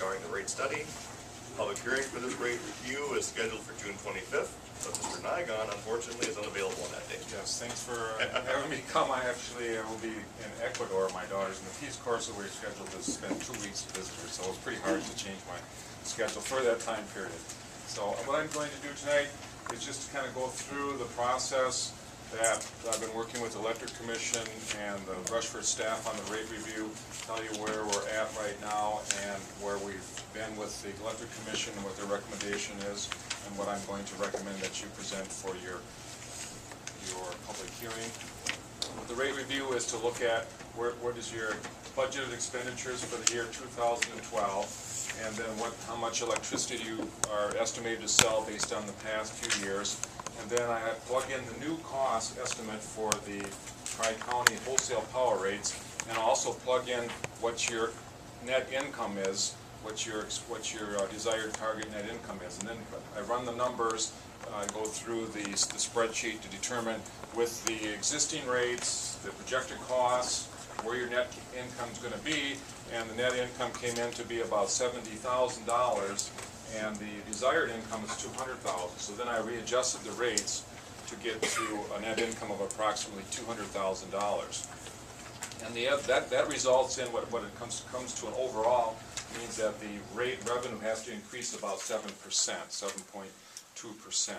regarding the rate study. Public hearing for this rate review is scheduled for June 25th, but Mr. Nygon unfortunately is unavailable on that date. Yes, thanks for having me come. I will be in Ecuador. My daughter's in the Peace Corps, so we're scheduled to spend 2 weeks to visit her, so it's pretty hard to change my schedule for that time period. So what I'm going to do tonight is just to kind of go through the process that I've been working with the Electric Commission and the Rushford staff on the rate review, tell you where we're at right now and where we've been with the Electric Commission and what their recommendation is and what I'm going to recommend that you present for your public hearing. The rate review is to look at what is your budgeted expenditures for the year 2012 and then how much electricity you are estimated to sell based on the past few years. And then I plug in the new cost estimate for the Tri-County wholesale power rates, and also plug in what your net income is, what your desired target net income is. And then I run the numbers, go through the spreadsheet to determine with the existing rates, the projected costs, where your net income is going to be, and the net income came in to be about $70,000. And the desired income is $200,000. So then I readjusted the rates to get to a net income of approximately $200,000. And that results in what it comes to an overall means that the rate revenue has to increase about 7%, 7.2%.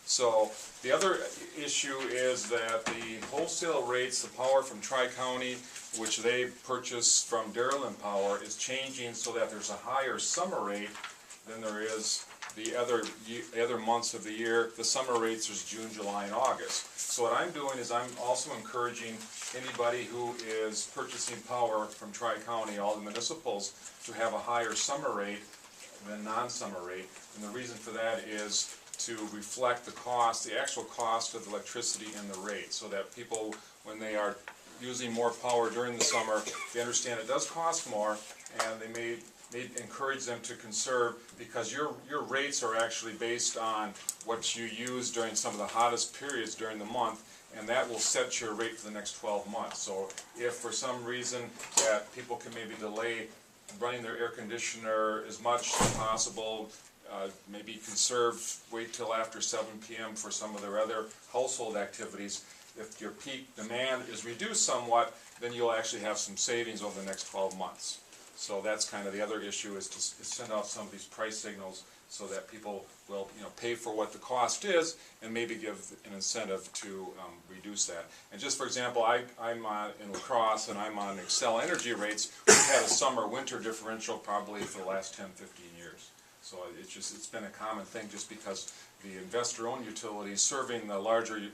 So the other issue is that the wholesale rates, the power from Tri-County, which they purchase from Dairyland Power, is changing so that there's a higher summer rate than there is the other months of the year. The summer rates is June, July, and August. So what I'm doing is I'm also encouraging anybody who is purchasing power from Tri-County, all the municipals, to have a higher summer rate than non-summer rate. And the reason for that is to reflect the cost, the actual cost of the electricity in the rate, so that people, when they are using more power during the summer, they understand it does cost more, and they may encourage them to conserve, because your rates are actually based on what you use during some of the hottest periods during the month, and that will set your rate for the next 12 months. So if for some reason that people can maybe delay running their air conditioner as much as possible, maybe conserve, wait till after 7 p.m. for some of their other household activities, if your peak demand is reduced somewhat, then you'll actually have some savings over the next 12 months. So that's kind of the other issue, is to send out some of these price signals so that people will, pay for what the cost is and maybe give an incentive to reduce that. And just for example, I'm in La Crosse and I'm on Xcel Energy rates. We've had a summer-winter differential probably for the last 10, 15 years. So it's been a common thing, just because the investor-owned utilities serving the larger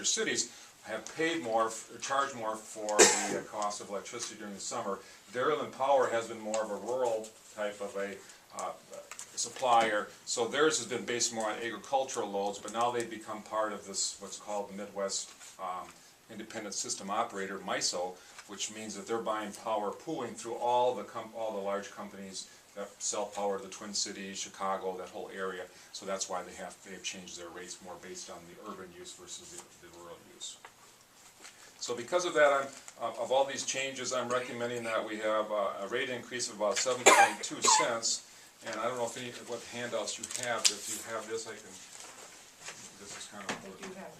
cities have paid more, or charged more for the cost of electricity during the summer. Dairyland Power has been more of a rural type of a supplier, so theirs has been based more on agricultural loads, but now they've become part of this, what's called the Midwest Independent System Operator, MISO, which means that they're buying power pooling through all the large companies that sell power to the Twin Cities, Chicago, that whole area. So that's why they've changed their rates more based on the urban use versus the rural use. So because of that, of all these changes, I'm recommending that we have a rate increase of about 7.2 cents. And I don't know what handouts you have. If you have this, this is kind of,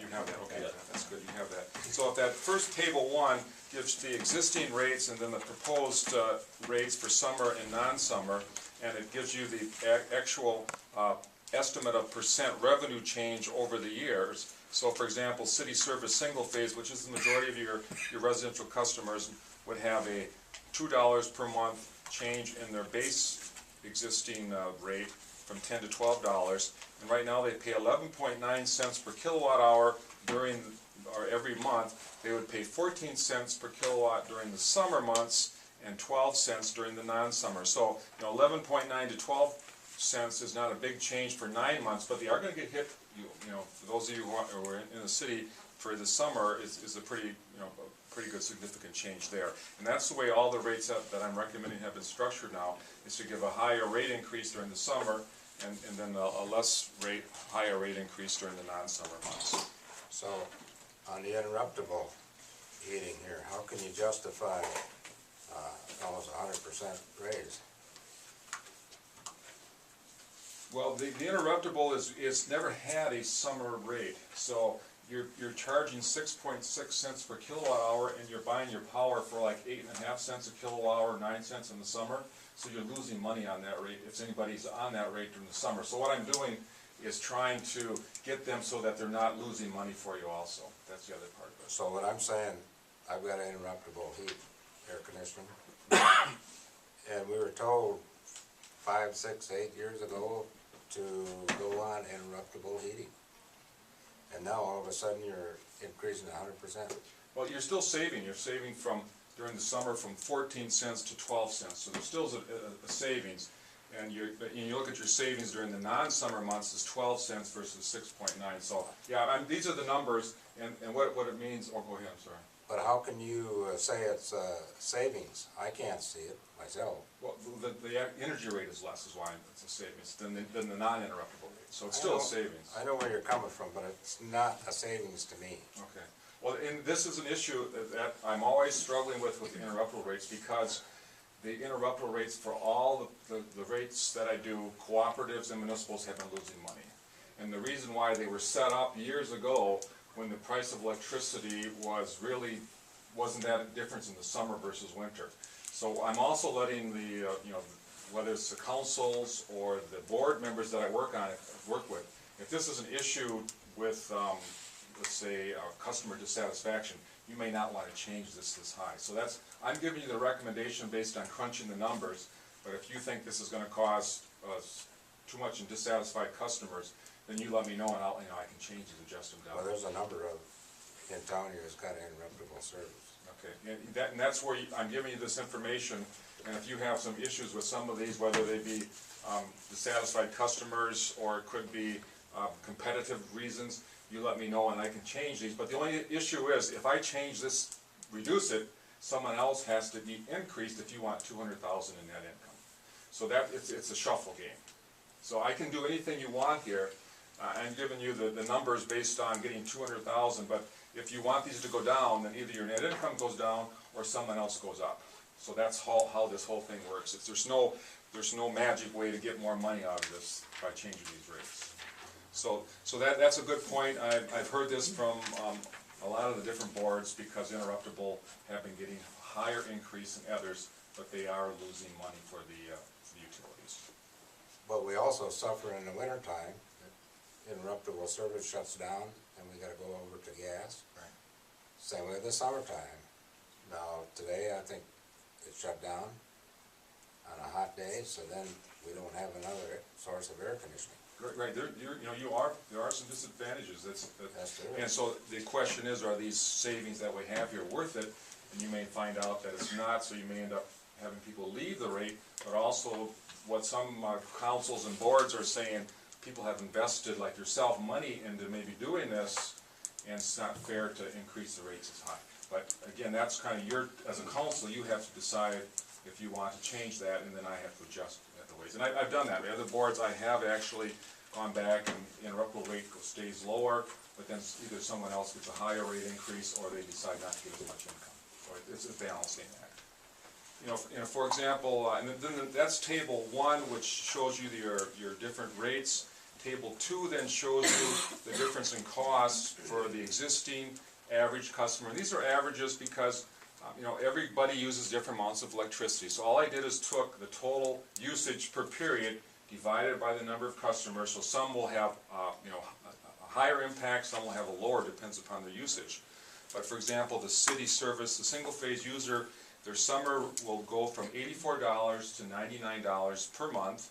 you have that, okay, that's good, you have that. So if that first table 1 gives the existing rates and then the proposed rates for summer and non-summer, and it gives you the actual estimate of percent revenue change over the years. So for example, city service single phase, which is the majority of your residential customers, would have a $2 per month change in their base existing rate from $10 to $12. And right now they pay 11.9 cents per kilowatt hour every month. They would pay 14 cents per kilowatt during the summer months and 12 cents during the non-summer. So 11.9 to 12 cents is not a big change for 9 months, but they are going to get hit. For those of you who are in the city for the summer, is a pretty good significant change there. And that's the way all the rates that I'm recommending have been structured now, is to give a higher rate increase during the summer and then a higher rate increase during the non-summer months. So on the interruptible heating here, how can you justify almost 100% raise? Well, the interruptible is never had a summer rate, so you're charging 6.6 cents per kilowatt hour, and you're buying your power for like 8.5 cents a kilowatt hour, 9 cents in the summer, so you're losing money on that rate if anybody's on that rate during the summer. So what I'm doing is trying to get them so that they're not losing money for you also. That's the other part of it. So what I'm saying, I've got an interruptible heat, air conditioning. And we were told 5, 6, 8 years ago to go on interruptible heating. And now all of a sudden you're increasing 100%. Well, you're still saving. You're saving from, during the summer, from 14 cents to 12 cents. So there's still a savings. And you look at your savings during the non-summer months is 12 cents versus 6.9. So, yeah, these are the numbers, and what it means. Oh, go ahead, I'm sorry. But how can you say it's savings? I can't see it myself. Well, the energy rate is less, is why it's a savings, than the non-interruptible rate. So it's still a savings. I know where you're coming from, but it's not a savings to me. Okay. Well, and this is an issue that I'm always struggling with the interruptible rates, because the interruptible rates for all the rates that I do, cooperatives and municipals, have been losing money. And the reason why they were set up years ago, when the price of electricity wasn't that difference in the summer versus winter. So I'm also letting the, whether it's the councils or the board members that I work with, if this is an issue with, let's say, customer dissatisfaction, you may not want to change this high. So I'm giving you the recommendation based on crunching the numbers, but if you think this is going to cause too much in dissatisfied customers, then you let me know, and I can change it, adjust them down. Well, there's a number in town here that's got interruptible service. Okay, and that's where I'm giving you this information, and if you have some issues with some of these, whether they be dissatisfied customers or it could be competitive reasons, you let me know and I can change these. But the only issue is, if I change this, reduce it, someone else has to be increased if you want 200,000 in net income. So it's a shuffle game. So I can do anything you want here. I'm giving you the numbers based on getting 200,000, but if you want these to go down, then either your net income goes down or someone else goes up. So that's how this whole thing works. There's no magic way to get more money out of this by changing these rates. So that's a good point. I've heard this from a lot of the different boards, because interruptible have been getting higher increase than others, but they are losing money for the utilities. But we also suffer in the wintertime. Interruptible service shuts down and we gotta go over to gas. Right. Same way the summertime. Now, today I think it shut down on a hot day, so then we don't have another source of air conditioning. Right, there are some disadvantages. That's true. And so the question is, are these savings that we have here worth it? And you may find out that it's not, so you may end up having people leave the rate, but also what some councils and boards are saying, people have invested, like yourself, money into maybe doing this, and it's not fair to increase the rates as high. But again, that's kind of as a council, you have to decide if you want to change that, and then I have to adjust the ways. And I've done that. The other boards, I have actually gone back, and interruptible rate stays lower, but then either someone else gets a higher rate increase, or they decide not to get as much income. So it's a balancing act. For example, and then that's table 1, which shows you your different rates. Table 2 then shows you the difference in costs for the existing average customer. And these are averages because everybody uses different amounts of electricity. So all I did is took the total usage per period divided by the number of customers. So some will have a higher impact, some will have a lower, depends upon their usage. But for example, the city service, the single-phase user, their summer will go from $84 to $99 per month.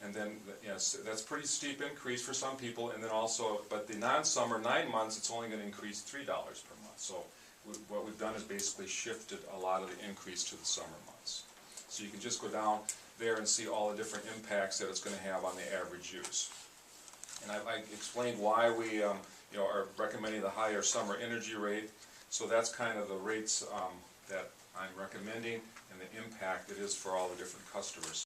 And then, that's a pretty steep increase for some people, and then also, but the non-summer 9 months, it's only going to increase $3 per month. So what we've done is basically shifted a lot of the increase to the summer months. So you can just go down there and see all the different impacts that it's going to have on the average use. And I explained why we are recommending the higher summer energy rate. So that's kind of the rates that I'm recommending and the impact it is for all the different customers.